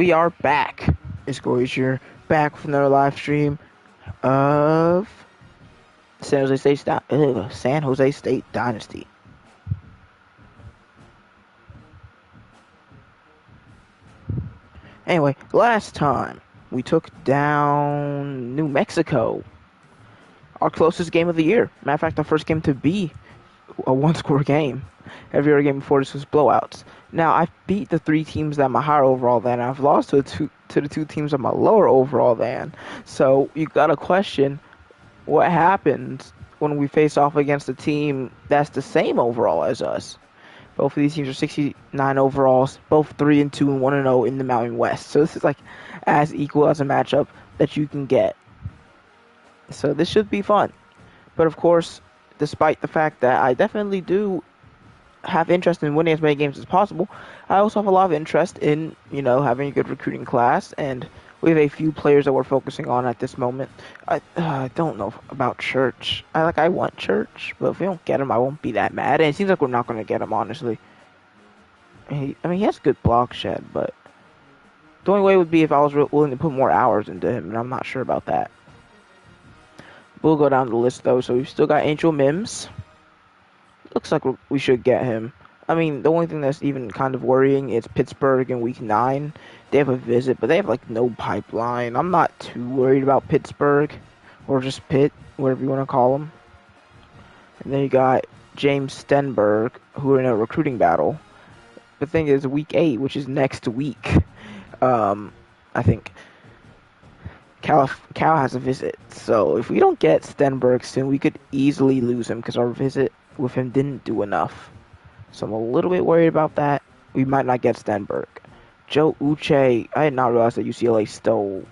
we are back. It's GoldeeJR back with another live stream of San Jose State Dynasty. Anyway, last time we took down New Mexico, our closest game of the year. Matter of fact, our first game to be a one-score game. Every other game before this was blowouts. Now, I've beat the 3 teams that I'm a higher overall than. I've lost to the 2 teams I'm a lower overall than. So, you gotta question what happens when we face off against a team that's the same overall as us. Both of these teams are 69 overalls, both 3-2 and 1-0 in the Mountain West. So, this is like as equal as a matchup that you can get. So, this should be fun. But, of course, despite the fact that I definitely do have interest in winning as many games as possible, I also have a lot of interest in, having a good recruiting class, and we have a few players that we're focusing on at this moment. I don't know about Church. I want Church, but if we don't get him, I won't be that mad, and it seems like we're not going to get him, honestly. He has a good block shed, but the only way would be if I was willing to put more hours into him, and I'm not sure about that. We'll go down the list, though. So we've still got Angel Mims. Looks like we should get him. I mean, the only thing that's even kind of worrying is Pittsburgh in Week 9. They have a visit, but they have, no pipeline. I'm not too worried about Pittsburgh, or just Pitt, whatever you want to call them. And then you got James Stenberg, who are in a recruiting battle. The thing is, Week 8, which is next week, I think Cal has a visit, so if we don't get Stenberg soon, we could easily lose him because our visit with him didn't do enough. So I'm a little bit worried about that. We might not get Stenberg. Joe Uche, I had not realized that UCLA stole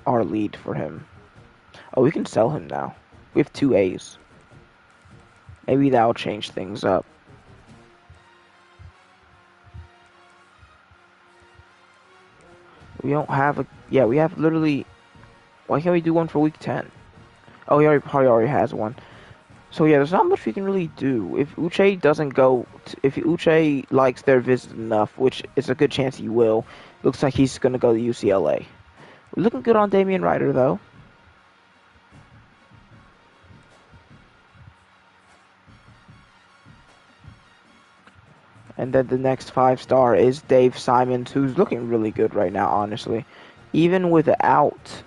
our lead for him. Oh, we can sell him now. We have 2 A's. Maybe that'll change things up. We don't have a... Yeah, we have literally... Why can't we do one for Week 10? Oh, he probably already has one. So yeah, there's not much we can really do. If Uche doesn't go... If Uche likes their visit enough, which is a good chance he will, looks like he's going to go to UCLA. We're looking good on Damian Ryder, though. And then the next 5-star is Dave Simons, who's looking really good right now, honestly. Even without...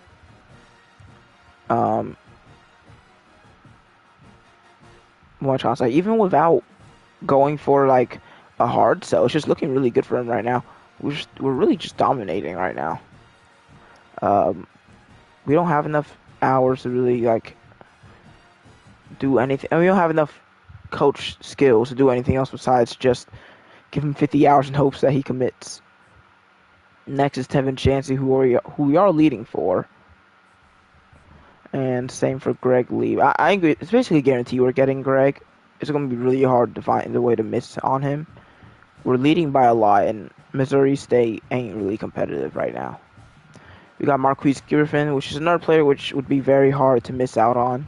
even without going for a hard sell, it's just looking really good for him right now. We're really just dominating right now. We don't have enough hours to really do anything, and we don't have enough coach skills to do anything else besides just give him 50 hours in hopes that he commits. Next is Tevin Chansey, who we are leading for. And same for Greg Lee. I agree. It's basically a guarantee we're getting Greg. It's going to be really hard to find a way to miss on him. We're leading by a lot, and Missouri State ain't really competitive right now. We got Marquise Griffin, which is another player which would be very hard to miss out on.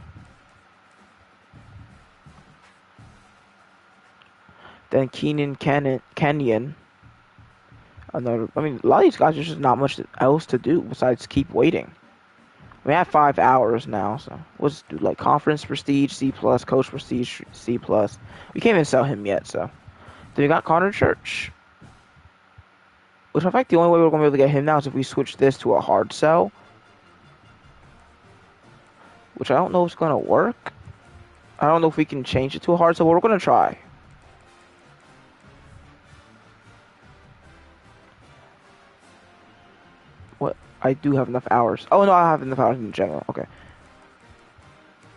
Then Keenan Kenyon. A lot of these guys, there's just not much else to do besides keep waiting. We have 5 hours now, so we'll just do conference prestige C+, coach prestige C+. We can't even sell him yet, so. Then we got Connor Church, which I think the only way we're going to be able to get him now is if we switch this to a hard sell, which I don't know if it's going to work. I don't know if we can change it to a hard sell, but we're going to try. I do have enough hours. Oh, no, I have enough hours in general. Okay.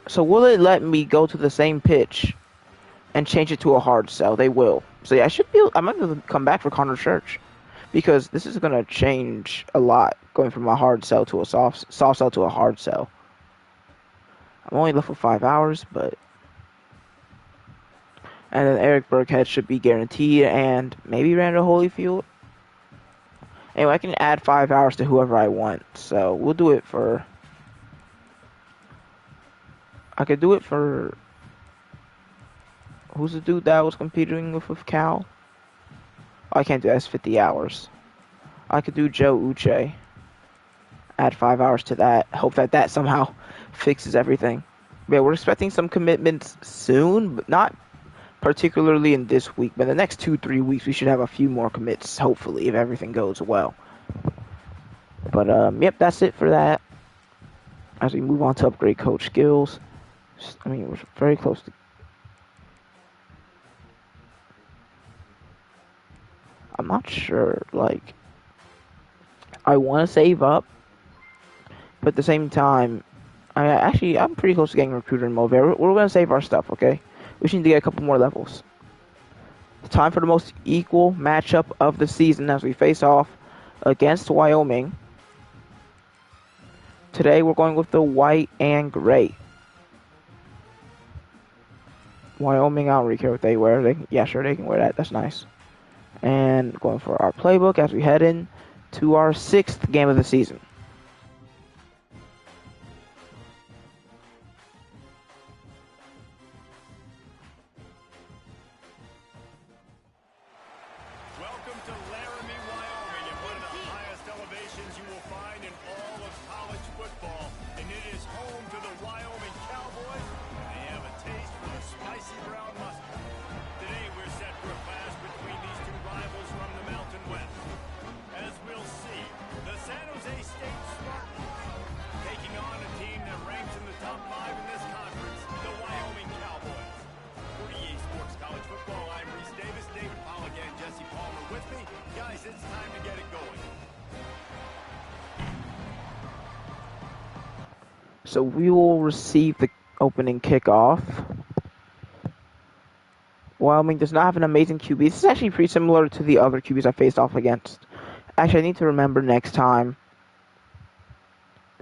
So will it let me go to the same pitch and change it to a hard sell? They will. So yeah, I might be able to come back for Connor Church, because this is going to change a lot, going from a hard sell to a soft sell to a hard sell. I'm only left with 5 hours, but... And then Eric Burkhead should be guaranteed, and maybe Randall Holyfield. Anyway, I can add 5 hours to whoever I want, so we'll do it for... I could do it for... Who's the dude that I was competing with Cal? Oh, I can't do that, it's 50 hours. I could do Joe Uche. Add 5 hours to that. Hope that that somehow fixes everything. Yeah, we're expecting some commitments soon, but not particularly in this week. But the next 2-3 weeks, we should have a few more commits, hopefully, if everything goes well. But, yep, that's it for that. As we move on to upgrade coach skills. I mean, we're very close to... I'm not sure, like... I want to save up, but at the same time, I'm pretty close to getting recruiter in Mobile. We're going to save our stuff, okay? We just need to get a couple more levels. It's time for the most equal matchup of the season as we face off against Wyoming. Today we're going with the white and gray. Wyoming, I don't really care what they wear. Yeah, sure, they can wear that. That's nice. And going for our playbook as we head in to our 6th game of the season. So we will receive the opening kickoff. Wyoming does not have an amazing QB. This is actually pretty similar to the other QBs I faced off against. Actually, I need to remember next time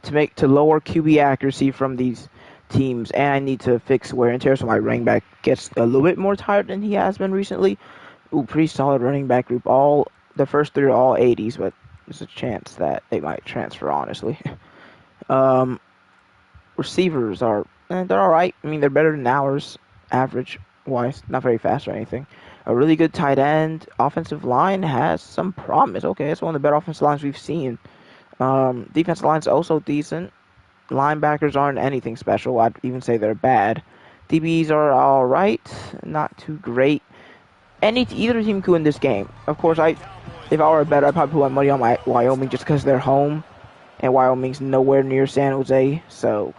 to lower QB accuracy from these teams, and I need to fix wear and tear so my running back gets a little bit more tired than he has been recently. Ooh, pretty solid running back group. The first 3 are all 80s, but there's a chance that they might transfer, honestly. Receivers they're alright. I mean, they're better than ours, average-wise. Not very fast or anything. A really good tight end. Offensive line has some promise. Okay, it's one of the better offensive lines we've seen. Defensive line's also decent. Linebackers aren't anything special. I'd even say they're bad. DBs are alright. Not too great. Either team could win this game. Of course, if I were better, I'd probably put my money on Wyoming just because they're home. And Wyoming's nowhere near San Jose, so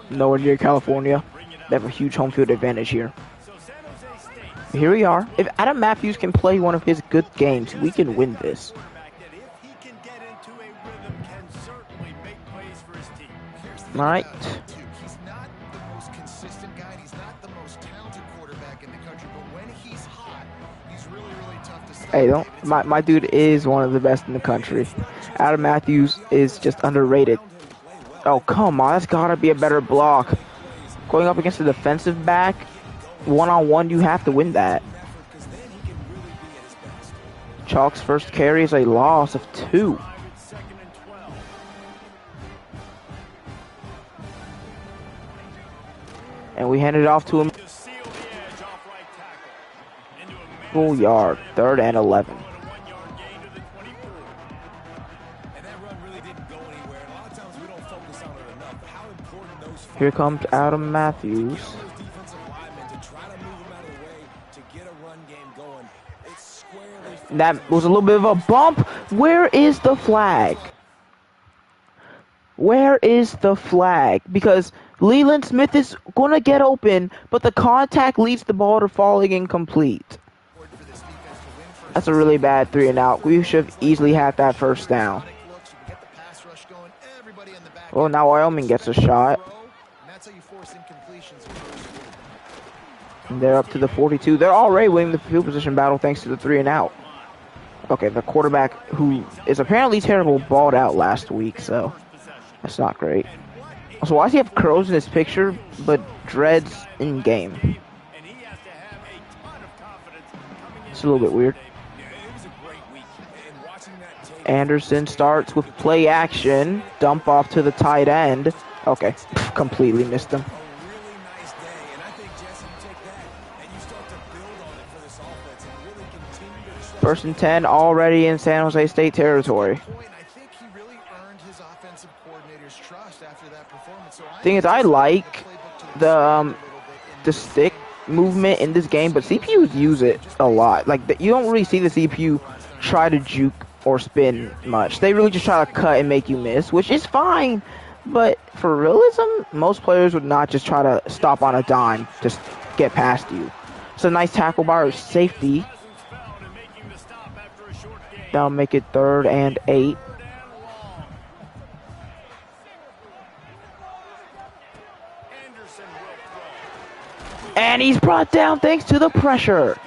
nowhere near California. They have a huge home field advantage here. Here we are. If Adam Matthews can play one of his good games, we can win this. All right. Hey, my dude is one of the best in the country. Adam Matthews is just underrated. Oh, come on. That's got to be a better block. Going up against a defensive back, one-on-one, you have to win that. Chalk's first carry is a loss of 2. And we hand it off to him. Full yard, 3rd and 11. Here comes Adam Matthews. That was a little bit of a bump. Where is the flag? Where is the flag? Because Leland Smith is going to get open, but the contact leads the ball to falling incomplete. That's a really bad 3-and-out. We should have easily had that first down. Well, now Wyoming gets a shot. And they're up to the 42. They're already winning the field position battle thanks to the 3-and-out. Okay, the quarterback, who is apparently terrible, balled out last week, so that's not great. Also, why does he have curls in his picture, but dreads in game? It's a little bit weird. Anderson starts with play action. Dump off to the tight end. Okay, completely missed him. First and 10 already in San Jose State territory. Thing is, I like the stick movement in this game, but CPUs use it a lot. Like, you don't really see the CPU try to juke or spin much. They really just try to cut and make you miss, which is fine. But for realism, most players would not just try to stop on a dime, just get past you. It's a nice tackle by our safety. That'll make it 3rd and 8. And he's brought down thanks to the pressure.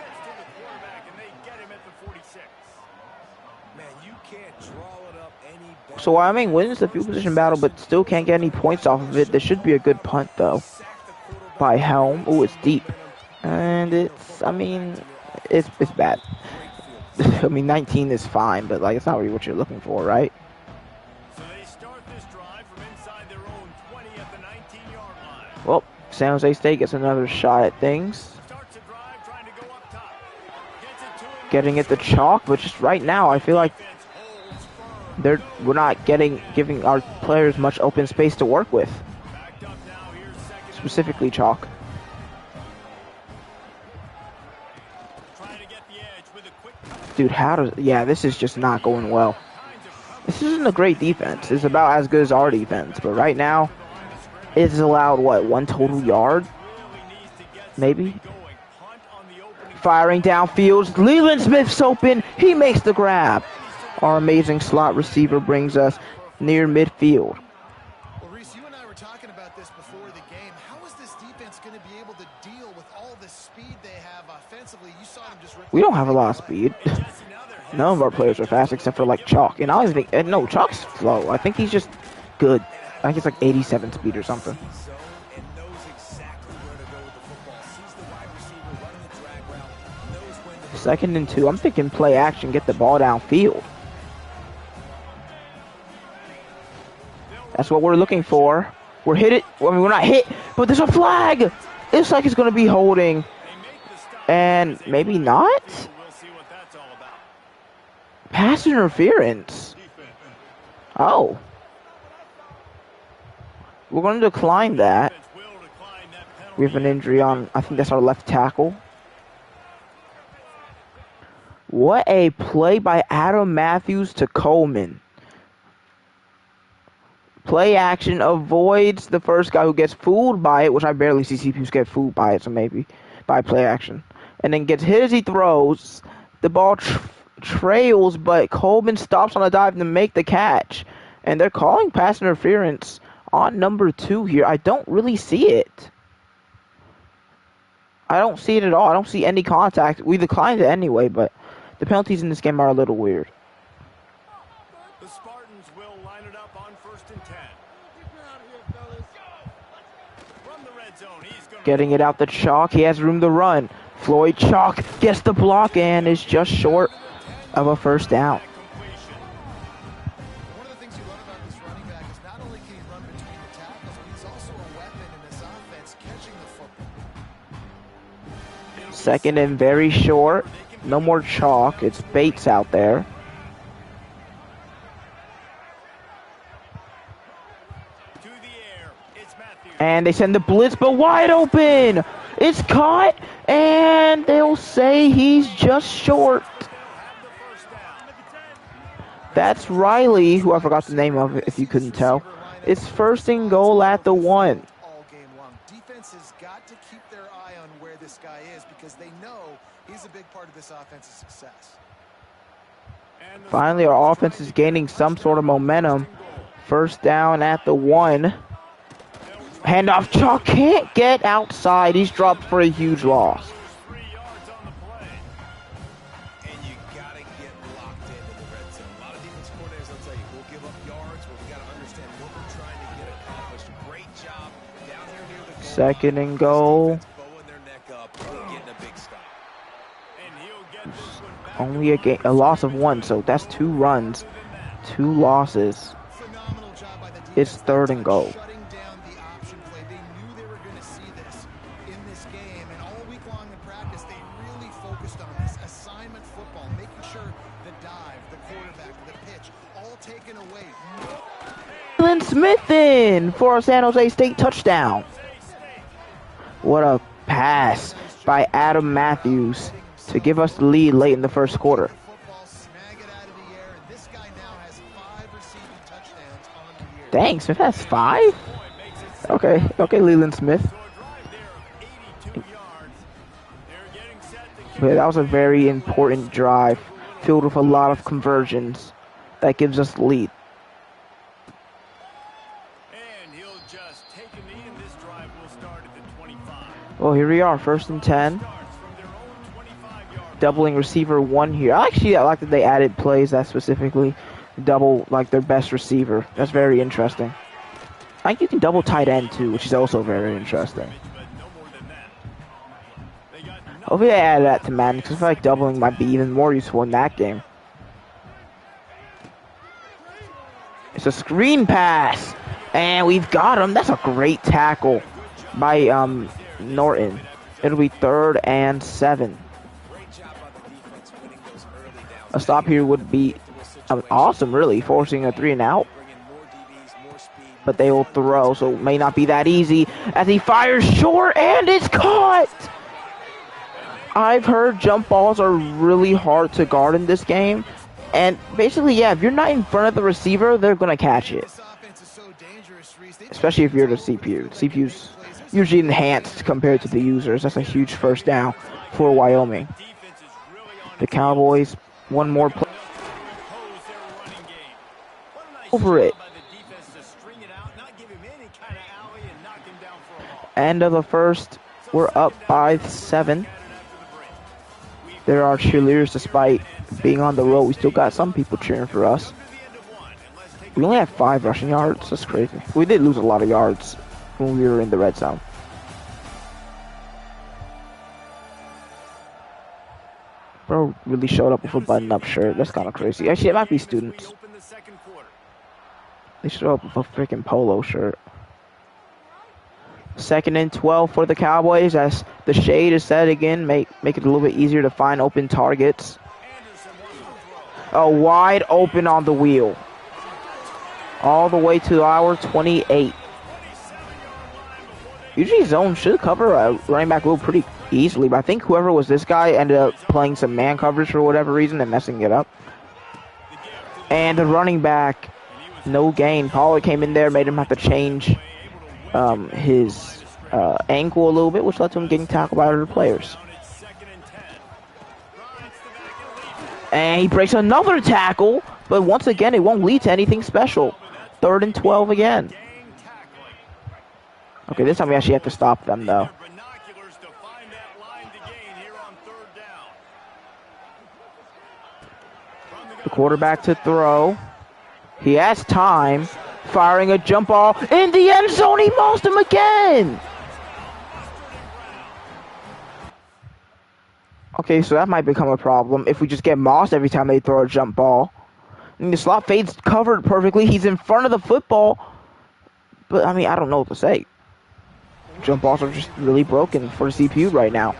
So Wyoming wins the field position battle, but still can't get any points off of it. This should be a good punt, though, by Helm. Oh, it's deep. And it's, I mean, it's bad. I mean, 19 is fine, but, like, it's not really what you're looking for, right? So they start this drive from inside their own 20 at the 19-yard line. Well, San Jose State gets another shot at things. Getting it to chalk, but just right now, I feel like we're not giving our players much open space to work with. Specifically chalk. Dude, yeah, this is just not going well. This isn't a great defense. It's about as good as our defense, but right now, it's allowed, what, 1 total yard? Maybe? Firing downfield. Leland Smith's open. He makes the grab. Our amazing slot receiver brings us near midfield. Well, Reese, you and I were talking about this before the game. How is this defense going to be able to deal with all the speed they have offensively? You saw them just. We don't have a lot of speed. None of our players are fast except for like Chalk. And I don't think no, Chalk's slow. I think he's just good. I think it's like 87 speed or something. Second and 2. I'm thinking play action, get the ball downfield. That's what we're looking for. We're hit it. I mean, we're not hit, but there's a flag. It looks like it's going to be holding. And maybe not? Pass interference. Oh. We're going to decline that. We have an injury on, I think that's our left tackle. What a play by Adam Matthews to Coleman. Play action avoids the first guy who gets fooled by it, which I barely see CPUs get fooled by it, so maybe by play action. And then gets hit as he throws. The ball trails, but Coleman stops on a dive to make the catch. And they're calling pass interference on number 2 here. I don't really see it. I don't see it at all. I don't see any contact. We declined it anyway, but the penalties in this game are a little weird. The Spartans will line it up on 1st and 10. From the red zone, he's gonna getting it out the chalk. He has room to run. Floyd Chalk gets the block and is just short of a first down. One of the things you love about this running back is not only can he run between the tackles, but he's also a weapon in this offense catching the football. Second and very short. No more chalk. It's Bates out there. And they send the blitz, but wide open. It's caught, and they'll say he's just short. That's Riley, who I forgot the name of, if you couldn't tell. It's 1st and goal at the 1. All game long. Defense has got to keep their eye on where this guy is because they know he's a big part of this offense's success. Finally, our offense is gaining some sort of momentum. 1st down at the 1. Handoff. Chalk can't get outside. He's dropped for a huge loss. Second and goal. Only a loss of 1, so that's 2 runs, 2 losses. It's 3rd and goal. pressure, the dive, the quarterback, the pitch, all taken away. Leland Smith in for a San Jose State touchdown. What a pass by Adam Matthews to give us the lead late in the first quarter. Football, snag it out of the air, and this guy now has 5 receiving touchdowns on the year. Dang, Smith has 5? Okay, Leland Smith. But that was a very important drive, filled with a lot of conversions. That gives us the lead. And he'll just take a knee, and this drive will start at the 25. Well, here we are, 1st and 10. Doubling receiver 1 here. I like that they added plays that specifically double like their best receiver. That's very interesting. I think you can double tight end too, which is also very interesting. Hopefully they add that to Madden, because I feel like doubling might be even more useful in that game. It's a screen pass, and we've got him. That's a great tackle by Norton. It'll be 3rd and 7. A stop here would be awesome, really, forcing a 3 and out. But they will throw, so it may not be that easy as he fires short, and it's caught! I've heard jump balls are really hard to guard in this game, and basically, yeah, if you're not in front of the receiver, they're going to catch it. Especially if you're the CPU. CPU's usually enhanced compared to the users. That's a huge first down for Wyoming. The Cowboys, one more play. Over it. End of the first, we're up by 7. There are cheerleaders despite being on the road. We still got some people cheering for us. We only have 5 rushing yards. That's crazy. We did lose a lot of yards when we were in the red zone. Bro really showed up with a button-up shirt. That's kind of crazy. Actually, it might be students. They showed up with a freaking polo shirt. 2nd and 12 for the Cowboys as the shade is set again. Make it a little bit easier to find open targets. Oh, wide open on the wheel. All the way to our 28. Usually zone should cover a running back wheel pretty easily, but I think whoever was this guy ended up playing some man coverage for whatever reason and messing it up. And the running back, no gain. Pollard came in there, made him have to change his ankle a little bit, which led to him getting tackled by other players. And he breaks another tackle, but once again, it won't lead to anything special. 3rd and 12 again. Okay, this time we actually have to stop them, though. The quarterback to throw. He has time. Firing a jump ball in the end zone. He mossed him again. Okay, so that might become a problem if we just get mossed every time they throw a jump ball. And the slot fade's covered perfectly. He's in front of the football. But, I mean, I don't know what to say. Jump balls are just really broken for the CPU right now.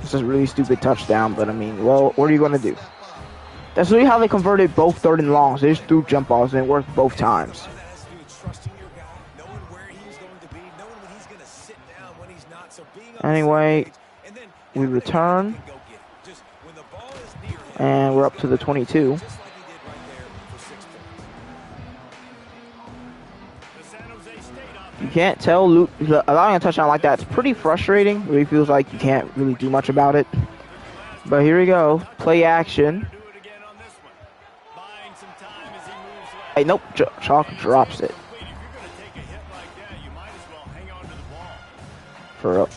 This is a really stupid touchdown, but, I mean, well, what are you going to do? That's really how they converted both 3rd and longs. They just threw jump balls and it worked both times. Anyway, we return. And we're up to the 22. You can't tell allowing a touchdown like that is pretty frustrating. It really feels like you can't really do much about it. But here we go. Play action. Hey, nope. Chalk drops it. For up.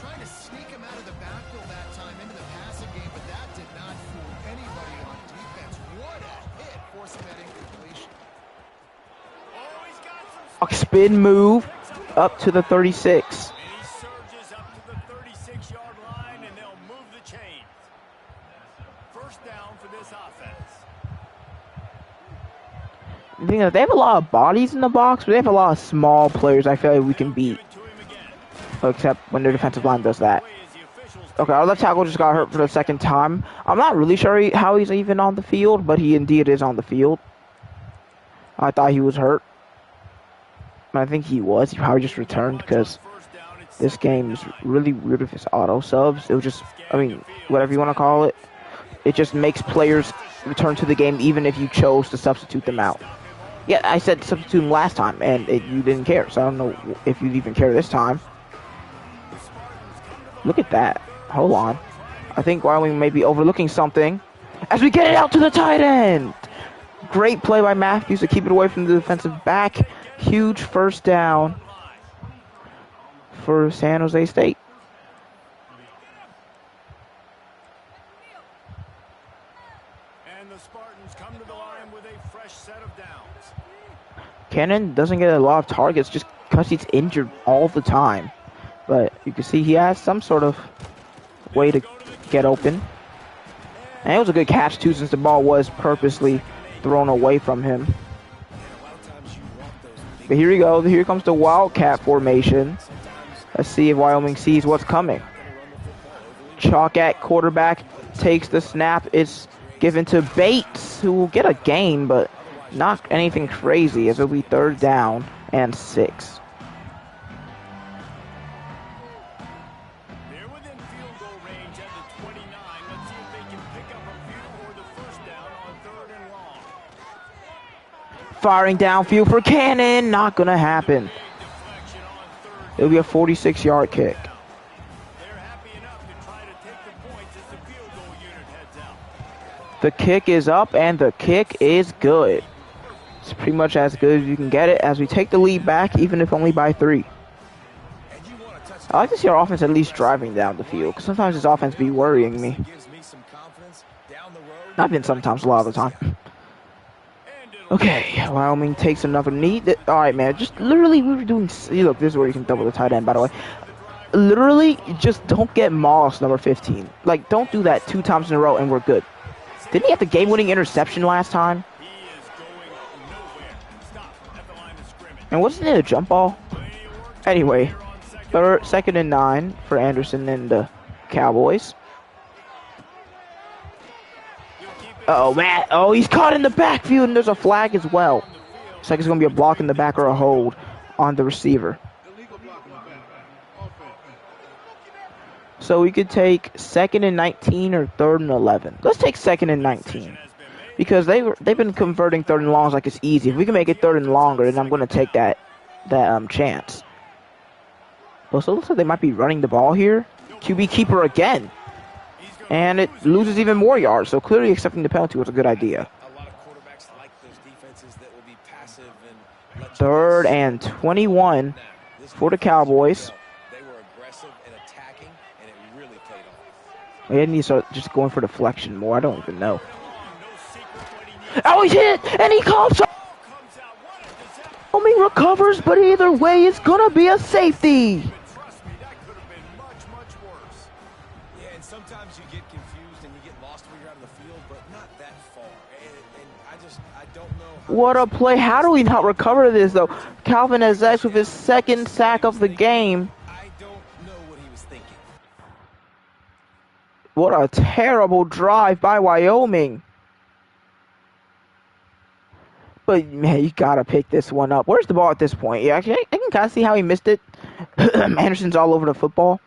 Spin move up to the 36. And he surges up to the 36-yard line, and they'll move the chains. First down for this offense. You think that they have a lot of bodies in the box, but they have a lot of small players I feel like we can beat. Except when their defensive line does that. Okay, our left tackle just got hurt for the second time. I'm not really sure how he's even on the field, but he indeed is on the field. I thought he was hurt. I think he was. He probably just returned because this game is really weird with his auto subs. It was just, I mean, whatever you want to call it. It just makes players return to the game even if you chose to substitute them out. Yeah, I said substitute them last time, and you didn't care. So I don't know if you'd even care this time. Look at that. Hold on. I think Wyoming may be overlooking something. As we get it out to the tight end. Great play by Matthews to keep it away from the defensive back. Huge first down for San Jose State. And the Spartans come to the line with a fresh set of downs. Cannon doesn't get a lot of targets just because he's injured all the time. But you can see he has some sort of way to get open. And it was a good catch, too, since the ball was purposely thrown away from him. But here we go. Here comes the Wildcat formation. Let's see if Wyoming sees what's coming. Chalk at quarterback takes the snap. It's given to Bates, who will get a gain, but not anything crazy, as it'll be 3rd down and 6. They're within field goal range at the 29. Let's see if they can pick up a few or the first down on 3rd and long. Firing downfield for Cannon. Not going to happen. It'll be a 46-yard kick. They're happy enough to try to take the points as the field goal unit heads out. The kick is up, and the kick is good. It's pretty much as good as you can get it as we take the lead back, even if only by 3. I like to see our offense at least driving down the field, because sometimes this offense be worrying me. Not even sometimes, a lot of the time. Okay, Wyoming takes another knee. Alright, man, just literally we were doing... Look, this is where you can double the tight end, by the way. Literally, just don't get Moss, number 15. Like, don't do that 2 times in a row, and we're good. Didn't he have the game-winning interception last time? And wasn't it a jump ball? Anyway, 2nd and 9 for Anderson and the Cowboys. Oh, man. Oh, he's caught in the backfield, and there's a flag as well. Looks like it's going to be a block in the back or a hold on the receiver. So we could take 2nd and 19 or 3rd and 11. Let's take 2nd and 19. Because they've been converting 3rd and longs like it's easy. If we can make it 3rd and longer, then I'm going to take that chance. Well, so it looks like they might be running the ball here. QB keeper again. And it loses even more yards. So clearly accepting the penalty was a good idea. 3rd and 21 for the Cowboys. They need to start just going for deflection more. I don't even know. Oh, he's hit! And he comes up! Wyoming recovers, but either way, it's gonna be a safety. Trust me, that could have been much worse. Yeah, and sometimes you get confused and you get lost when you're out of the field, but not that far. And I don't know. What a play. How do we not recover this, though? Calvin Ezek's with his 2nd sack of the game. I don't know what he was thinking. What a terrible drive by Wyoming. But, man, you gotta pick this one up. Where's the ball at this point? Yeah, actually, I can kind of see how he missed it. Anderson's all over the football.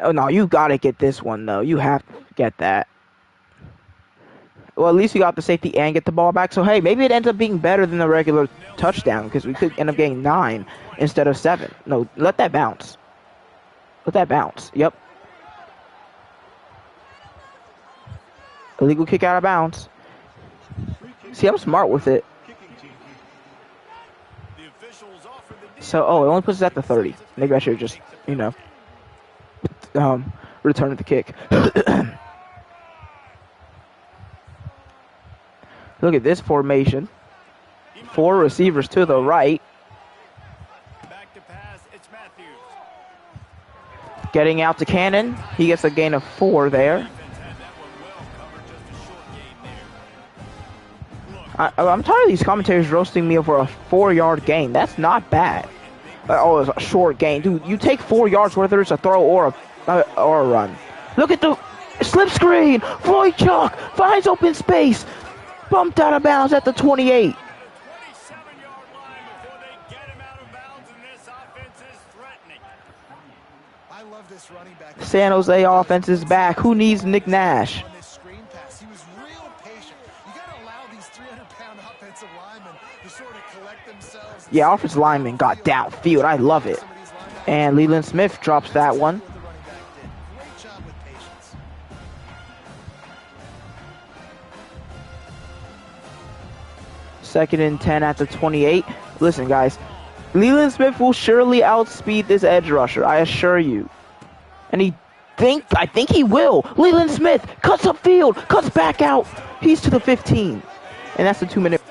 Oh, no, you gotta get this one, though. You have to get that. Well, at least you got the safety and get the ball back. So, hey, maybe it ends up being better than the regular touchdown because we could end up getting 9 instead of 7. No, let that bounce. Let that bounce. Yep. Illegal kick out of bounds. See, I'm smart with it. So, oh, it only puts us at the 30. Maybe I should just, return the kick. Look at this formation. 4 receivers to the right. Back to pass, it's Matthews. Getting out to Cannon. He gets a gain of 4 there. I'm tired of these commentators roasting me over a 4-yard gain. That's not bad. Oh, it's a short gain. Dude, you take 4 yards whether it's a throw or or a run. Look at the slip screen. Floyd Chalk finds open space. Bumped out of bounds at the 28. 27-yard line before they get him out of bounds, and this offense is threatening. I love this running back. San Jose offense is back. Who needs Nick Nash? On this screen pass, he was real patient. You got to allow these 300-pound offensive linemen to sort of collect themselves. Yeah, offensive lineman got downfield. I love it. And Leland Smith drops that one. Great job with patience. Second and 10 at the 28. Listen, guys. Leland Smith will surely outspeed this edge rusher. I assure you. And I think he will. Leland Smith cuts upfield, cuts back out. He's to the 15. And that's the 2-minute.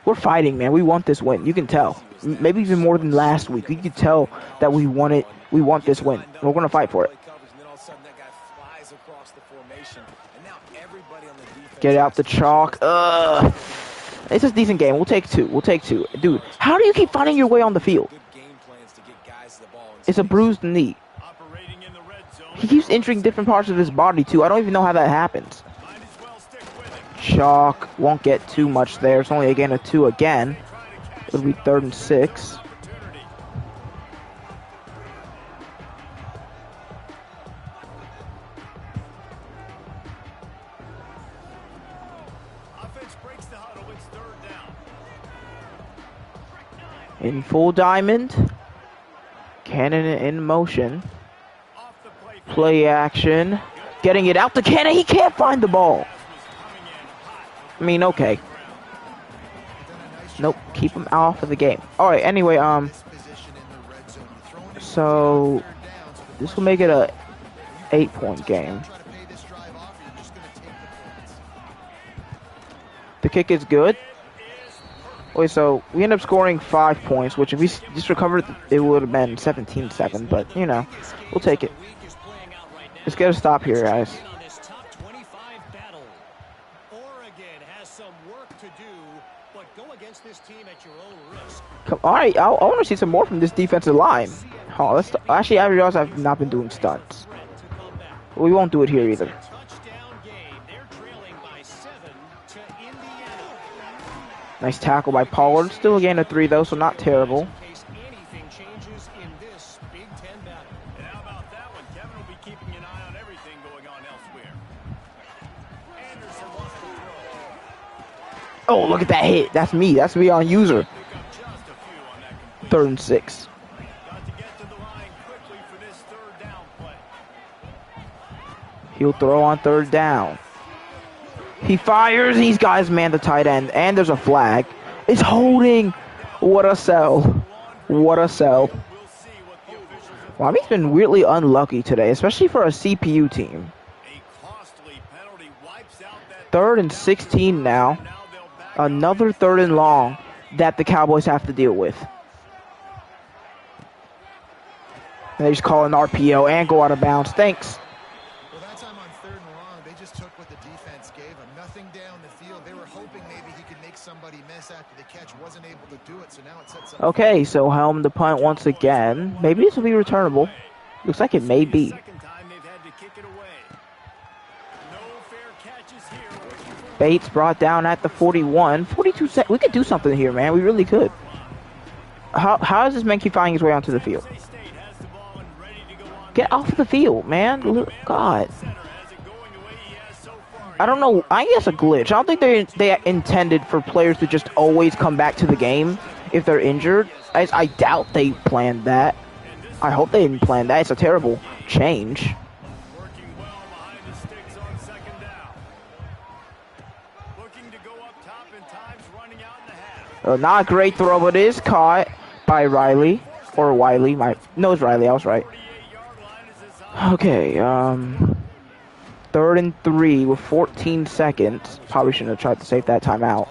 We're fighting, man. We want this win. You can tell. Maybe even more than last week. You can tell that we want it. We want this win. We're going to fight for it. Get out the chalk. It's a decent game. We'll take two. We'll take two. Dude, how do you keep finding your way on the field? It's a bruised knee. He keeps injuring different parts of his body, too. I don't even know how that happens. Chalk won't get too much there. It's only a gain of 2 again. It'll be 3rd and 6. In full diamond. Cannon in motion. Play action. Getting it out to Cannon. He can't find the ball. I mean, okay. Nope, keep him off of the game. Alright, anyway, so this will make it a 8-point game. The kick is good. Wait, so we end up scoring 5 points, which if we just recovered, it would have been 17-7, but, you know, we'll take it. Let's get a stop here, guys. Alright, I want to see some more from this defensive line. Oh, actually, I realize I've not been doing stunts. We won't do it here either. Nice tackle by Pollard. Still a gain of 3, though, so not terrible. Oh, look at that hit. That's me. That's me on user. 3rd and 6. He'll throw on 3rd down. He fires. These guys man the tight end. And there's a flag. It's holding. What a sell. What a sell. Miami's been weirdly unlucky today, especially for a CPU team. 3rd and 16 now. Another 3rd and long that the Cowboys have to deal with. And they just call an RPO and go out of bounds. Thanks. Well, that time on 3rd and long, they just took what the defense gave them. Nothing down the field. They were hoping maybe he could make somebody miss after the catch. Wasn't able to do it, so now it sets up. Okay, so Helm the punt once again. Maybe this will be returnable. Looks like it may be. Bates brought down at the 41. 42 seconds. We could do something here, man. We really could. How does this man keep finding his way onto the field? Get off the field, man. God. I don't know. I guess a glitch. I don't think they intended for players to just always come back to the game if they're injured. I doubt they planned that. I hope they didn't plan that. It's a terrible change. Not a great throw, but it is caught by Riley. Or Wiley. No, it's Riley. I was right. Okay, 3rd and 3 with 14 seconds. Probably shouldn't have tried to save that timeout.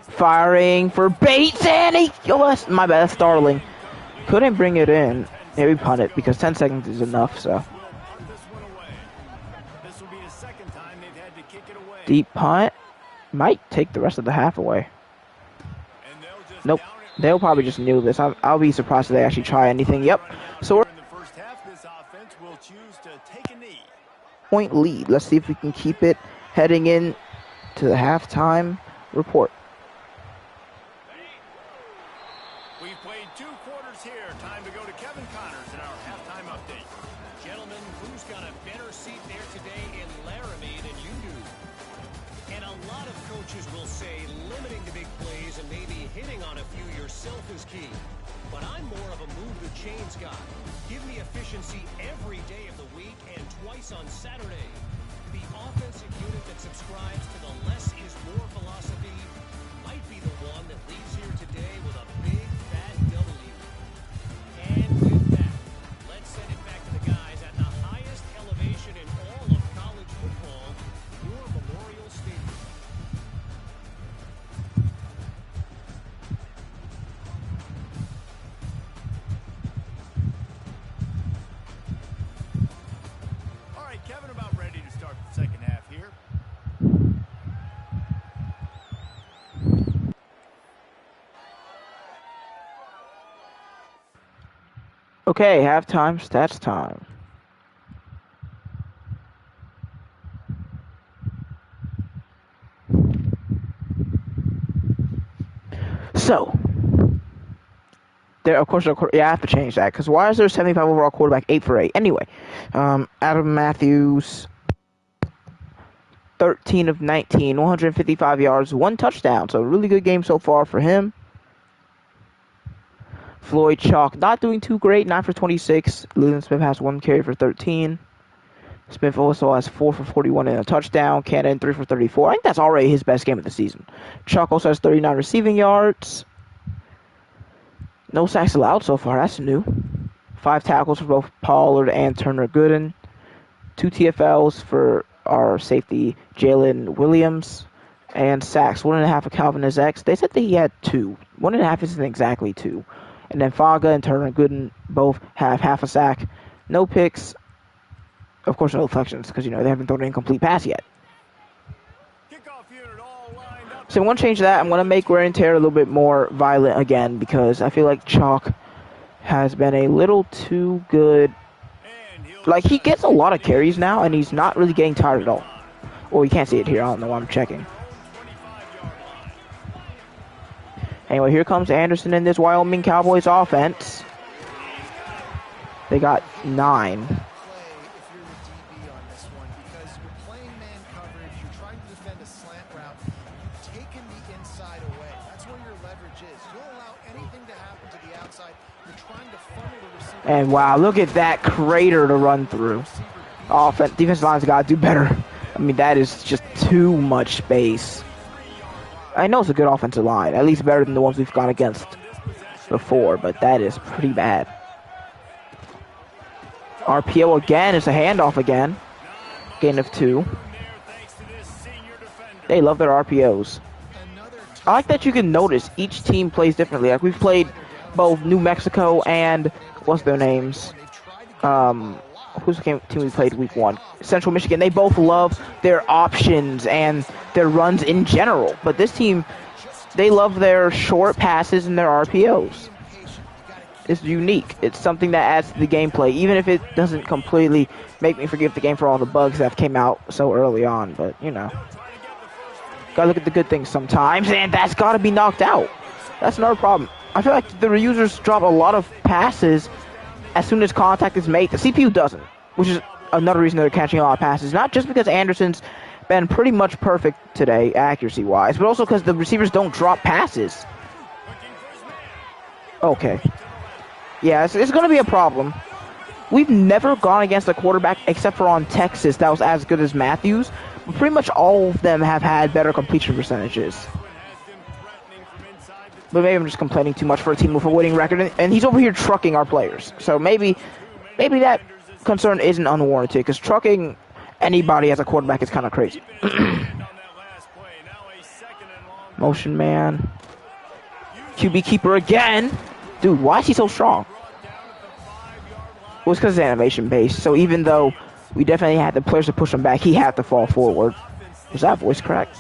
Firing for Bates, and my bad, that's startling. Couldn't bring it in. Maybe punt it, because 10 seconds is enough, so. Deep punt. Might take the rest of the half away. Nope. They'll probably just knew this. I'll be surprised if they actually try anything. Yep. So we're In the first half, this offense will choose to take a knee. point lead. Let's see if we can keep it heading in to the halftime report. We've played 2 quarters here. Time to go to Kevin Connors in our halftime update. Gentlemen, who's got a better seat there today in Laramie than you do? And a lot of coaches will say limiting the big plays and maybe hitting on a few yourself is key. But I'm more of a move the chains guy. Give me efficiency every day of the week and twice on Saturday. The offensive unit that subscribes to the less is more philosophy might be the one that leaves here today with a big fat W. And with that, let's send it back to the guys at the highest elevation in all of college football, your Memorial Stadium. All right, Kevin, about ready to start the second half here. Okay, halftime stats time. So, there, of course, yeah, I have to change that, because why is there a 75 overall quarterback, 8 for 8? Anyway, Adam Matthews, 13 of 19, 155 yards, 1 touchdown, so really good game so far for him. Floyd Chalk, not doing too great, 9 for 26. Leland Smith has 1 carry for 13. Smith also has 4 for 41 and a touchdown. Cannon, 3 for 34. I think that's already his best game of the season. Chalk also has 39 receiving yards. No sacks allowed so far. That's new. 5 tackles for both Pollard and Turner Gooden. 2 TFLs for our safety, Jalen Williams. And sacks, 1.5 for Calvin X. They said that he had 2. 1.5 isn't exactly 2. And then Faga and Turner Gooden both have half a sack. No picks. Of course, no deflections, because, they haven't thrown an incomplete pass yet. Kickoff unit all lined up. So I'm going to change that. I'm going to make wear and tear a little bit more violent again, because I feel like Chalk has been a little too good. Like, he gets a lot of carries now, and he's not really getting tired at all. Well, you can't see it here. I don't know why I'm checking. Anyway, here comes Anderson in this Wyoming Cowboys offense. They got 9. Play if you're the DB on this one, because you're playing man coverage, you're trying to defend a slant route, you've taken the inside away. That's where your leverage is. You don't allow anything to happen to the outside. You're trying to funnel the receiver. And wow, look at that crater to run through. Defensive line's got to do better. I mean, that is just too much space. I know it's a good offensive line, at least better than the ones we've gone against before, but that is pretty bad. RPO again, it's a handoff again. Gain of 2. They love their RPOs. I like that you can notice each team plays differently. Like, we've played both New Mexico and, what's their names? Who's the team we played week 1? Central Michigan. They both love their options and their runs in general. But this team, they love their short passes and their RPOs. It's unique. It's something that adds to the gameplay, even if it doesn't completely make me forgive the game for all the bugs that came out so early on. But, gotta look at the good things sometimes, and that's gotta be knocked out. That's another problem. I feel like the users drop a lot of passes as soon as contact is made. The CPU doesn't, which is another reason they're catching a lot of passes. Not just because Anderson's been pretty much perfect today, accuracy-wise, but also because the receivers don't drop passes. Okay. Yeah, it's going to be a problem. We've never gone against a quarterback, except for on Texas, that was as good as Matthews. But pretty much all of them have had better completion percentages. But maybe I'm just complaining too much for a team with a winning record, and he's over here trucking our players. So maybe that concern isn't unwarranted, because trucking anybody as a quarterback is kind of crazy. Motion man. QB keeper again. Dude, why is he so strong? Well, it's because it's animation based. So even though we definitely had the players to push him back, he had to fall forward. Was that voice cracked?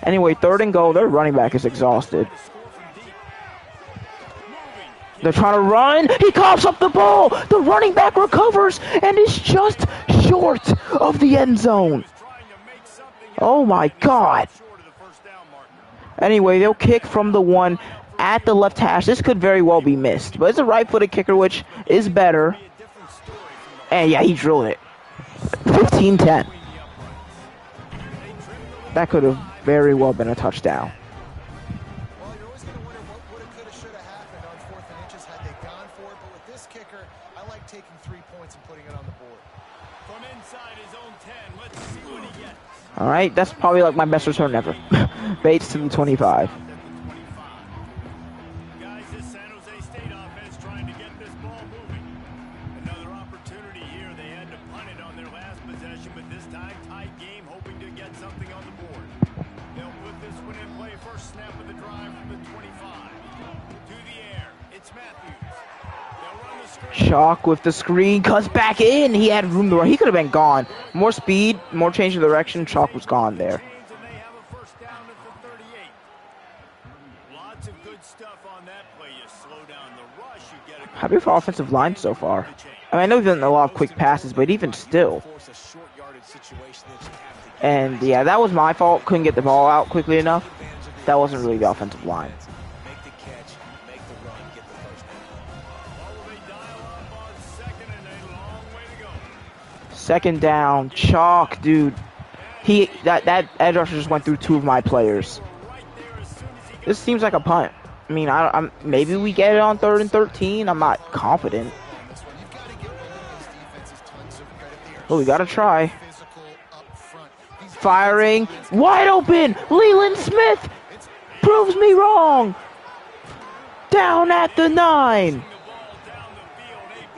Anyway, 3rd and goal. Their running back is exhausted. They're trying to run. He coughs up the ball. The running back recovers and is just short of the end zone. Oh my God. Anyway, they'll kick from the 1 at the left hash. This could very well be missed, but it's a right-footed kicker, which is better. And yeah, he drilled it. 15-10. That could have very well been a touchdown. Well, you're always going to wonder what would have, could have, should have happened on 4th and inches had they gone for it. But with this kicker, I like taking 3 points and putting it on the board. From inside his own 10, let's see what he gets. All right, that's probably like my best return ever. Bates to the 25. Guys, this San Jose State offense trying to get this ball moving. Another opportunity here. They had to punt it on their last possession, but this time tight game, hoping to get something on the board. They'll put this one in play. First snap of the drive from the 25. To the air. It's Matthews. They'll run the screen. Chalk with the screen, cuts back in. He had room to run. He could have been gone. More speed, more change of direction. Chalk was gone there. And they have a first down at the 38. Lots of good stuff on that play. You slow down the rush, you get a Happy for offensive line so far. I mean, I know he's done a lot of quick passes, but even still. And yeah, that was my fault. Couldn't get the ball out quickly enough. That wasn't really the offensive line. Make the catch, make the run, get the first down. What will they dial up on second and a long way to go? Second down, Chalk, dude. That edge rusher just went through 2 of my players. Right there as soon as he This seems like a punt. I mean, I'm maybe we get it on 3rd and 13. I'm not confident. This one, you've got to give both of these defenses tons of credit. They are But we gotta try. physical up front. These Firing, wide open. Leland Smith proves me wrong. Down at the 9. the ball down the field, a big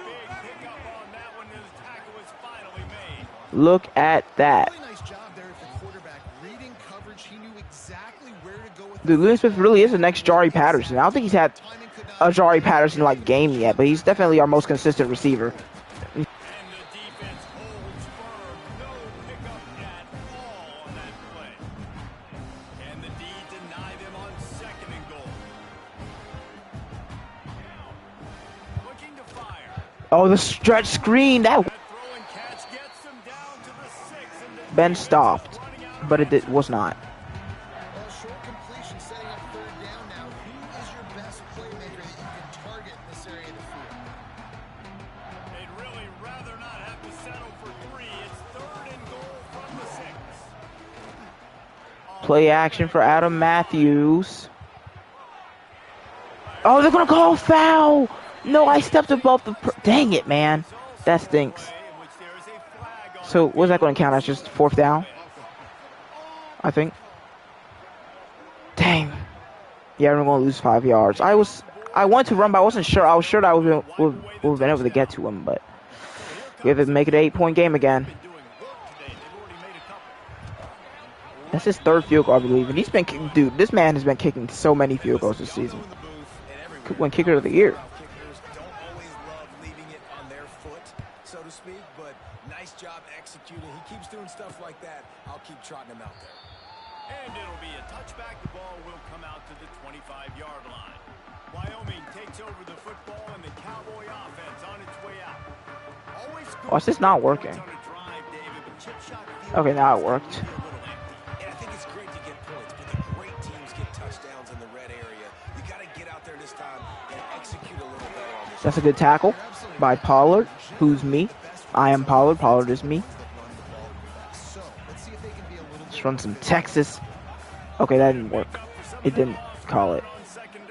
pickup on that one as the tackle was finally made. Look at that. really nice job there at the quarterback. Reading coverage, he knew exactly where to go with Dude, Leland Smith really is the next Jari Patterson. I don't think he's had timing. Could a not Jari Patterson like game yet, but he's definitely our most consistent receiver. And the defense holds firm. No pickup at all on that play. And the D deny them on second and goal. Looking to fire. Oh, the stretch screen. That That throw and catch gets them down to the 6. And the Ben defense stopped, running out of but it was not. Well, short completion, setting up 3rd down now. Who is your best playmaker that you can target in this area of the field? They'd really rather not have to settle for 3. It's 3rd and goal from the 6. Play action for Adam Matthews. Oh, they're gonna call foul. No, I stepped above the. Dang it, man. That stinks. In which there is a flag on So, what's that going to count as? Just 4th down? I think. Dang. Yeah, we're going to lose 5 yards. I wanted to run, but I wasn't sure. I was sure that I would have been able to get to him, but we have to make it an 8-point game again. doing work today. They've already made a couple. That's his 3rd field goal, I believe. And he's been, dude, this man has been kicking so many field goals this season. Could win kicker of the year. Kickers don't always love leaving it on their foot, so to speak, but nice job executing. He keeps doing stuff like that. I'll keep trotting him out there. And it'll be a touchback. The ball will come out to the 25-yard line. Wyoming takes over the football and the Cowboy offense on its way out. Always good Watch this not working. on a drive, David, but chip shot field Okay, now it worked. a little empty. And I think it's great to get points, but the great teams get touchdowns in the red area. You got to get out there this time and execute a little better on this. That's a good tackle by Pollard, who's me. I am Pollard. Pollard is me. So, let's see if they can be a little Let's run some Texas. Okay, that didn't work. It didn't call it. On second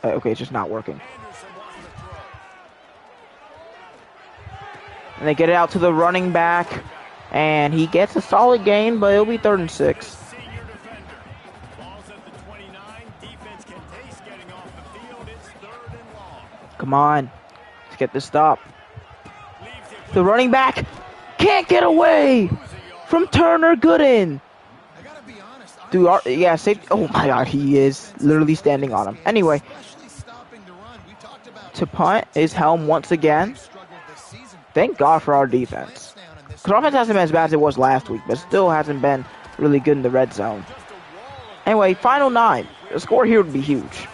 down, Okay, it's just not working. Anderson wants to throw. And they get it out to the running back. And he gets a solid gain, but it'll be 3rd and 6. Senior defender. Ball's at the 29. Defense can taste getting off the field. It's 3rd and long. Come on. Let's get this stop. Leaves it The running back can't get away from Turner Gooden. I gotta be honest. I'm Dude, yeah, safety. Oh my god, he is literally standing on him. Anyway, especially stopping the run. We talked about to punt is Helm once again. struggled this season. Thank God for our defense. Because our offense hasn't been as bad as it was last week, but still hasn't been really good in the red zone. Anyway, final 9. The score here would be huge.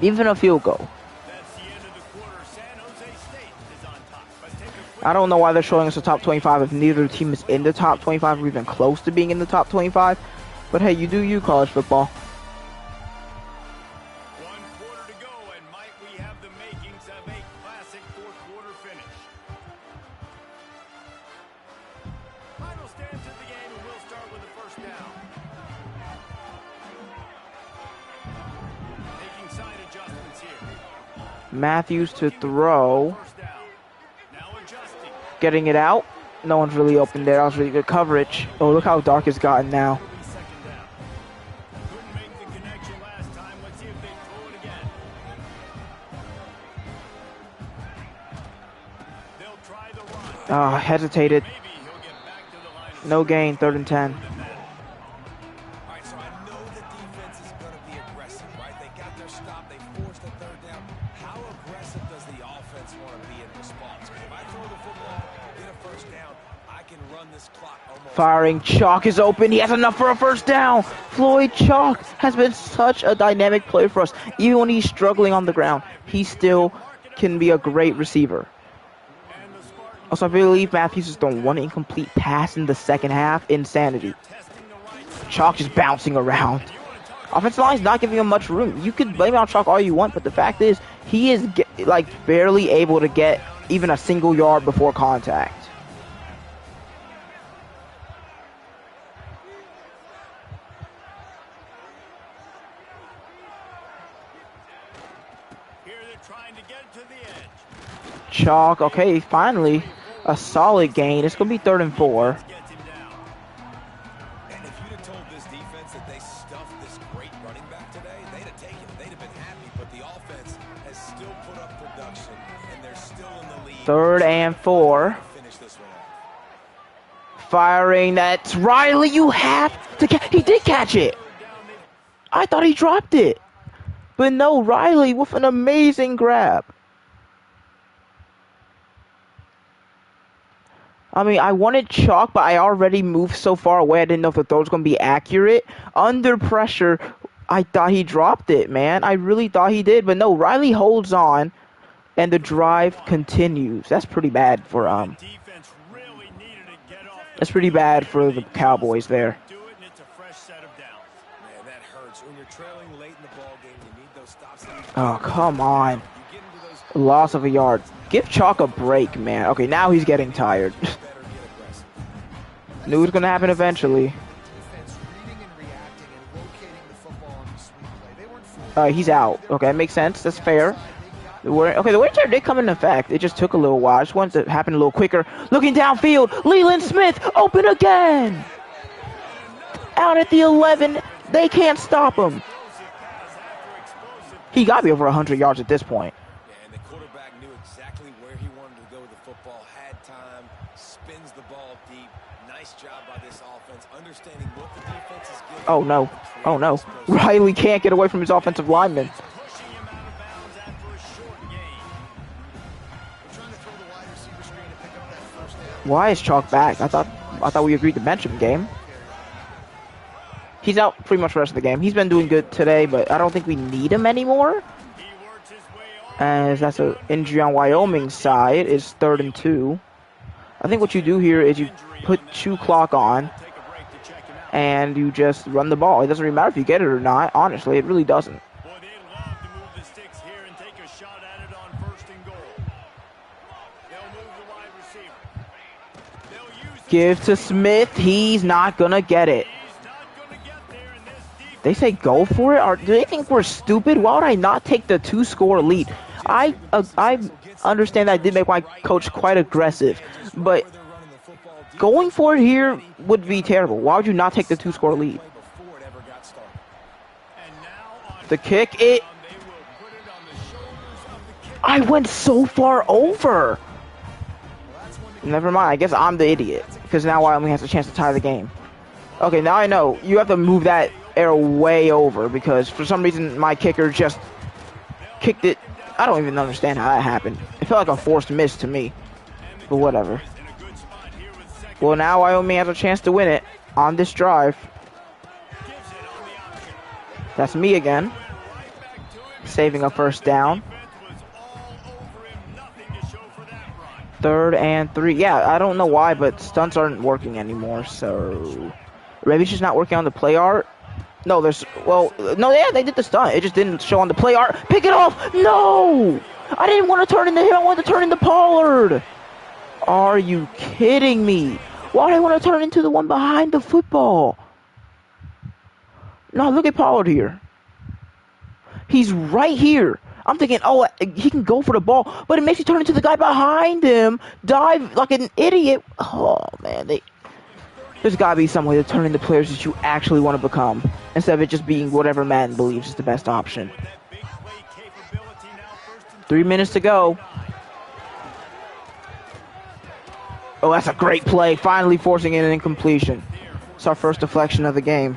Even a field goal. That's the end of the quarter. San Jose State is on top. Let's take a quick I don't know why they're showing us the top 25 if neither team is in the top 25 or even close to being in the top 25. But hey, you do you, college football. 1 quarter to go, and might we have the makings of a classic fourth quarter finish. Final stands of the game, and we'll start with the first down. Making side adjustments here. Matthews to throw. First down. Now adjusting. Getting it out. No one's really open there. That was really good coverage. Oh, look how dark it's gotten now. Second down. Couldn't make the connection last time. Let's see if they throw it again. They'll try the run. Hesitated. Maybe he'll get back to the line. No gain, 3rd and 10. All right, so I know the defense is going to be aggressive, right? They got their stop. They forced the 3rd down. How aggressive does the offense want to be in response? If I throw the football, get a first down, I can run this clock almost. Firing. Chalk is open. He has enough for a first down. Floyd Chalk has been such a dynamic player for us. Even when he's struggling on the ground, he still can be a great receiver. Also, I believe Matthews has thrown one incomplete pass in the second half. Insanity. Chalk just bouncing around. Offensive line's not giving him much room. You could blame it on Chalk all you want, but the fact is, he is like barely able to get even a single yard before contact. Here they're trying to get to the edge. Chalk, okay, finally a solid gain. It's gonna be 3rd and 4. Gets him down. And if you'd have told this defense that they stuffed this great running back today, they'd have taken it. They'd have been happy. But the offense has still put up production, and they're still in the lead. 3rd and 4. Finish this one off. Firing. That's Riley. You have to catch. He did catch it. I thought he dropped it, but no. Riley with an amazing grab. I mean, I wanted Chalk, but I already moved so far away. I didn't know if the throw was going to be accurate. Under pressure, I thought he dropped it, man. I really thought he did, but no. Riley holds on, and the drive continues. That's pretty bad for Defense really needed to get off the That's pretty bad for the Cowboys there. do it, and it's a fresh set of downs. Man, that hurts. When you're trailing late in the ball game, you need those stops. Oh, come on. You get into those Loss of a yard. Give Chalk a break, man. Okay, now he's getting tired. better get aggressive. Knew it was going to happen eventually. Defense reading and reacting and locating the football on the sweep play. They weren't fooled. He's out. Okay, that makes sense. That's fair. The wear chair did come into effect. It just took a little while. I just wanted to happen a little quicker. Looking downfield. Leland Smith open again. Out at the 11. They can't stop him. He got to be over 100 yards at this point. Yeah, and the quarterback knew exactly where he wanted to go with the football, had time, spins the ball deep. Nice job by this offense, understanding what the defense is giving. Oh, no. Oh, no. Riley can't get away from his offensive lineman. Pushing him out of bounds after a short gain. They're trying to throw the wide receiver screen to pick up that first down. Why is Chalk back? I thought we agreed to bench him game. He's out pretty much the rest of the game. He's been doing good today, but I don't think we need him anymore. He works his way off. As that's an injury on Wyoming's side. It's 3rd and 2. I think what you do here is you put 2 clock on, Take a break to check him out. and you just run the ball. It doesn't really matter if you get it or not. Honestly, it really doesn't. Boy, they'd love to move the sticks here and take a shot at it on 1st and goal. They'll move the wide receiver. They'll use the Give to Smith. He's not going to get it. He's not going to get there in this defense. They say go for it? Or do they think we're stupid? Why would I not take the 2-score lead? I understand that I did make my coach quite aggressive, but They're running the football deep going for it here would be terrible. Why would you not take the 2-score lead? before it ever got started. And now on The kick, it... they will put it on the shoulders of the kicker. I went so far over. Never mind. I guess I'm the idiot, because now Wyoming has a chance to tie the game. Okay, now I know. You have to move that arrow way over, because for some reason my kicker just kicked it. I don't even understand how that happened. It felt like a forced miss to me, but whatever. In a good spot here with second. Well, now Wyoming has a chance to win it on this drive. Gives it on the option. That's me again. Went right back to it saving a first down. 3rd and 3. Yeah, I don't know why, but stunts aren't working anymore, so maybe it's just not working on the play art. No, no, yeah, they did the stunt. It just didn't show on the play art. Pick it off! No! I didn't want to turn into him. I wanted to turn into Pollard. Are you kidding me? Why do I want to turn into the one behind the football? No, look at Pollard here. He's right here. I'm thinking, oh, he can go for the ball, but it makes you turn into the guy behind him, dive like an idiot. Oh, man, there's got to be some way to turn into players that you actually want to become, instead of it just being whatever Madden believes is the best option. 3 minutes to go. Oh, that's a great play, finally forcing in an incompletion. It's our first deflection of the game.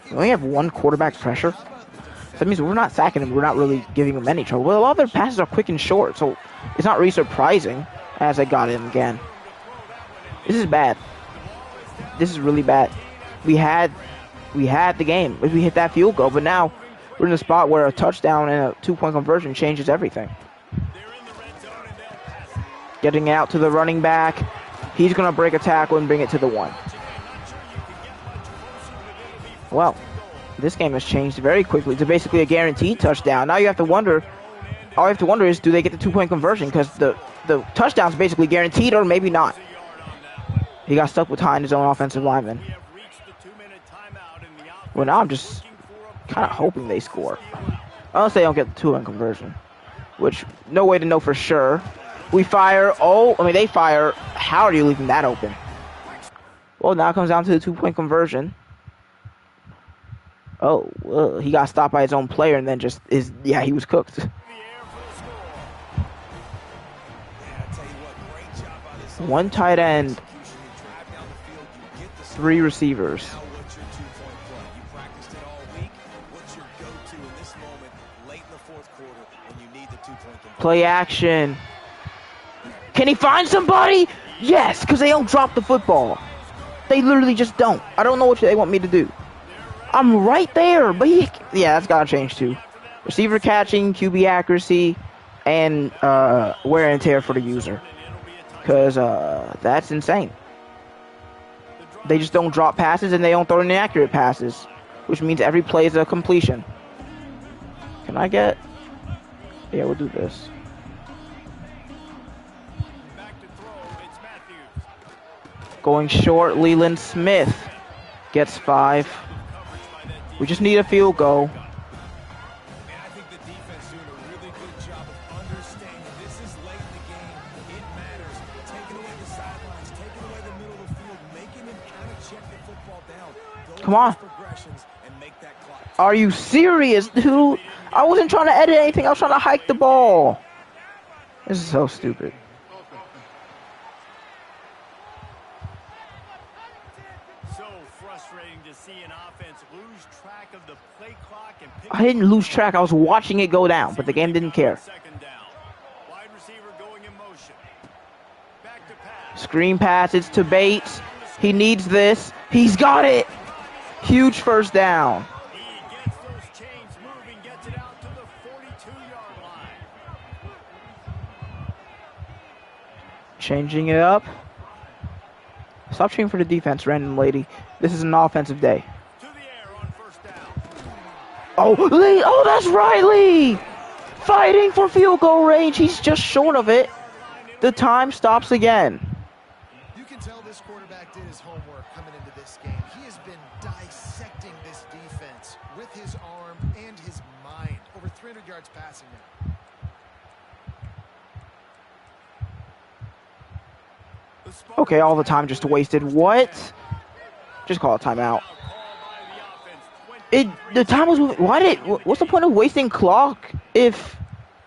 We only have 1 quarterback pressure. So that means we're not sacking him. We're not really giving him any trouble. Well, a lot of their passes are quick and short, so it's not really surprising as I got him again. This is bad. This is really bad. We had the game if we hit that field goal, but now we're in a spot where a touchdown and a 2-point conversion changes everything. Getting out to the running back. He's going to break a tackle and bring it to the 1. Well, this game has changed very quickly to basically a guaranteed touchdown. Now you have to wonder, all you have to wonder is, do they get the 2-point conversion? Because the touchdown's basically guaranteed, or maybe not. He got stuck behind his own offensive lineman. Well, now I'm just kind of hoping they score. Unless they don't get the 2-point conversion. Which, no way to know for sure. We fire, they fire. How are you leaving that open? Well, now it comes down to the 2-point conversion. Oh, he got stopped by his own player and then he was cooked. 1 tight end, 3 receivers. Play action. Can he find somebody? Yes, because they don't drop the football. They literally just don't. I don't know what they want me to do. I'm right there, but that's got to change too. Receiver catching, QB accuracy, and wear and tear for the user. Because that's insane. They just don't drop passes and they don't throw inaccurate passes, which means every play is a completion. Can I get... Yeah, we'll do this. Going short, Leland Smith gets 5. We just need a field goal. I think the defense doing a really good job of understanding this is late in the game. It matters. Taking away the sidelines, taking away the middle of the field, making him kind of check the football down. Come on. Progressions and make that clock. Are you serious, dude? I wasn't trying to edit anything. I was trying to hike the ball. This is so stupid. I didn't lose track. I was watching it go down, but the game didn't care. Screen passes to Bates. He needs this. He's got it. Huge first down. Changing it up. Stop cheering for the defense, random lady. This is an offensive day. Oh, Lee! Oh, that's right, Lee! Fighting for field goal range. He's just short of it. The time stops again. You can tell this quarterback did his homework coming into this game. He has been dissecting this defense with his arm and his mind. Over 300 yards passing now. Okay, all the time just wasted. What? Just call a timeout. The time was moving. What's the point of wasting clock if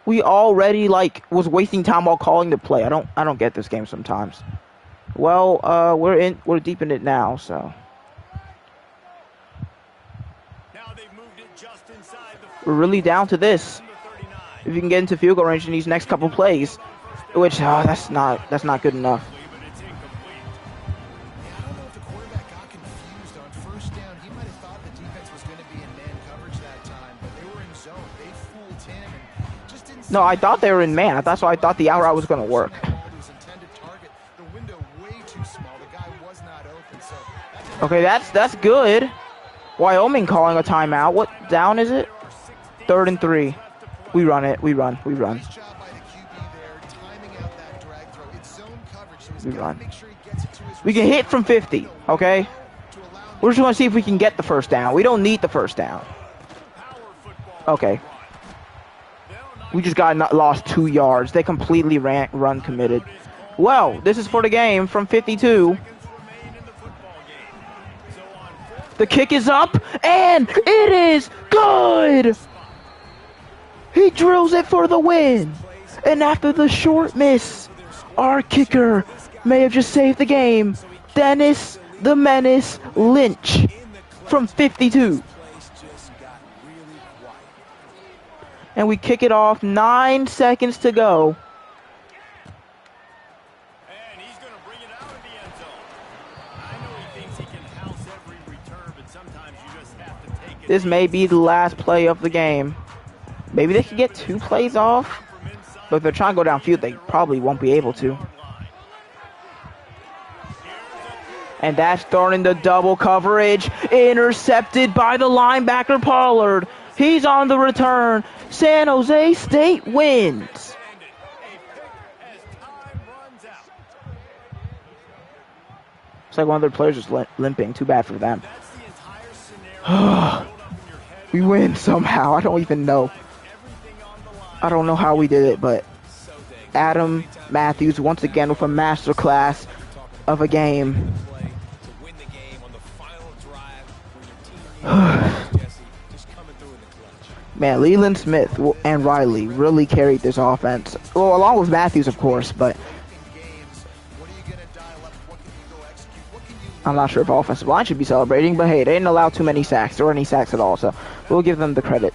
we already was wasting time while calling the play? I don't get this game sometimes. Well, we're deep in it now, so we're really down to this. If you can get into field goal range in these next couple plays, which that's not good enough. No, I thought they were in man. That's why I thought the out route was going to work. Okay, that's good. Wyoming calling a timeout. What down is it? 3rd and 3. We run it. We run. We run. We run. We can hit from 50, okay? We're just going to see if we can get the first down. We don't need the first down. Okay. We just lost 2 yards. They completely run committed. Well, this is for the game from 52. The kick is up, and it is good! He drills it for the win. And after the short miss, our kicker may have just saved the game. Dennis the Menace Lynch from 52. And we kick it off, 9 seconds to go. And he's going to bring it out of the end zone. I know he thinks he can house every return, but sometimes you just have to take it. This may be the last play of the game. Maybe they can get 2 plays off. But if they're trying to go downfield, they probably won't be able to. And that's throwing the double coverage. Intercepted by the linebacker Pollard. He's on the return. San Jose State wins. It's like one of their players is limping. Too bad for them. We win somehow. I don't even know. I don't know how we did it, but Adam Matthews once again with a masterclass of a game. Man, Leland Smith and Riley really carried this offense. Well, along with Matthews, of course, but I'm not sure if offensive line should be celebrating, but hey, they didn't allow too many sacks or any sacks at all, so we'll give them the credit.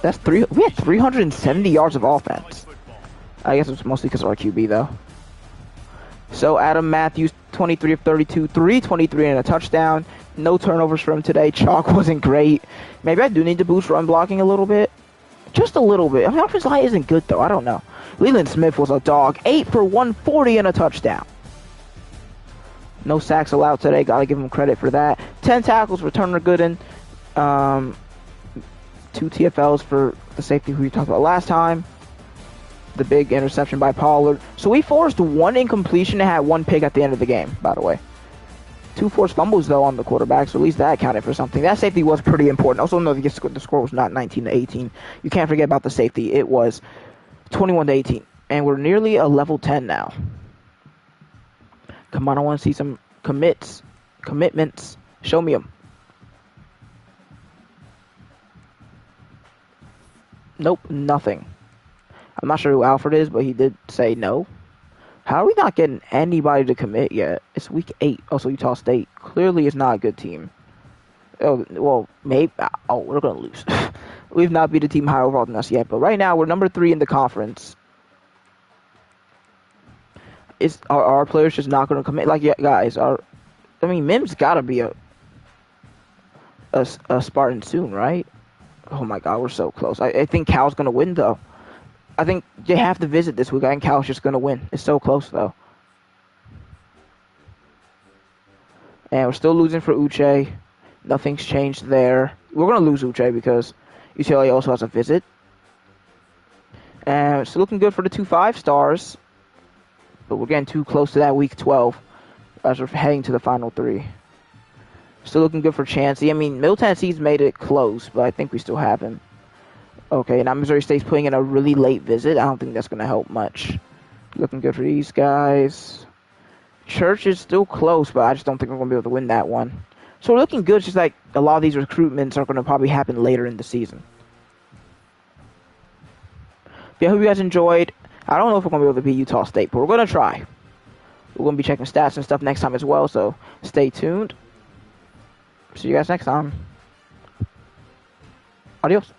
That's we had 370 yards of offense. I guess it's mostly because of our QB, though. So Adam Matthews, 23 of 32, 323 and a touchdown. No turnovers for him today. Chalk wasn't great. Maybe I do need to boost run blocking a little bit. Just a little bit. I mean, offensive line isn't good, though. I don't know. Leland Smith was a dog. 8 for 140 and a touchdown. No sacks allowed today. Got to give him credit for that. 10 tackles for Turner Gooden. 2 TFLs for the safety who we talked about last time. The big interception by Pollard. So we forced 1 incompletion and had 1 pick at the end of the game, by the way. 2 forced fumbles, though, on the quarterback, so at least that counted for something. That safety was pretty important. Also, no, the score was not 19-18. You can't forget about the safety. It was 21-18. And we're nearly a level 10 now. Come on, I want to see some commitments. Show me them. Nope, nothing. I'm not sure who Alfred is, but he did say no. How are we not getting anybody to commit yet? It's week 8. Also, Utah State clearly is not a good team. Oh, well, maybe. Oh, we're going to lose. We've not beat a team higher overall than us yet, but right now we're number 3 in the conference. Are our players just not going to commit? Like, yeah, guys, Mims got to be a Spartan soon, right? Oh my God, we're so close. I think Cal's going to win, though. I think they have to visit this week. I think Cal's just going to win. It's so close, though. And we're still losing for Uche. Nothing's changed there. We're going to lose Uche because UCLA also has a visit. And it's looking good for the 2 5-stars. But we're getting too close to that week 12 as we're heading to the final 3. Still looking good for Chansey. I mean, Middle Tennessee's made it close, but I think we still have him. Okay, now Missouri State's putting in a really late visit. I don't think that's going to help much. Looking good for these guys. Church is still close, but I just don't think we're going to be able to win that one. So we're looking good. It's just like a lot of these recruitments are going to probably happen later in the season. Yeah, I hope you guys enjoyed. I don't know if we're going to be able to beat Utah State, but we're going to try. We're going to be checking stats and stuff next time as well, so stay tuned. See you guys next time. Adios.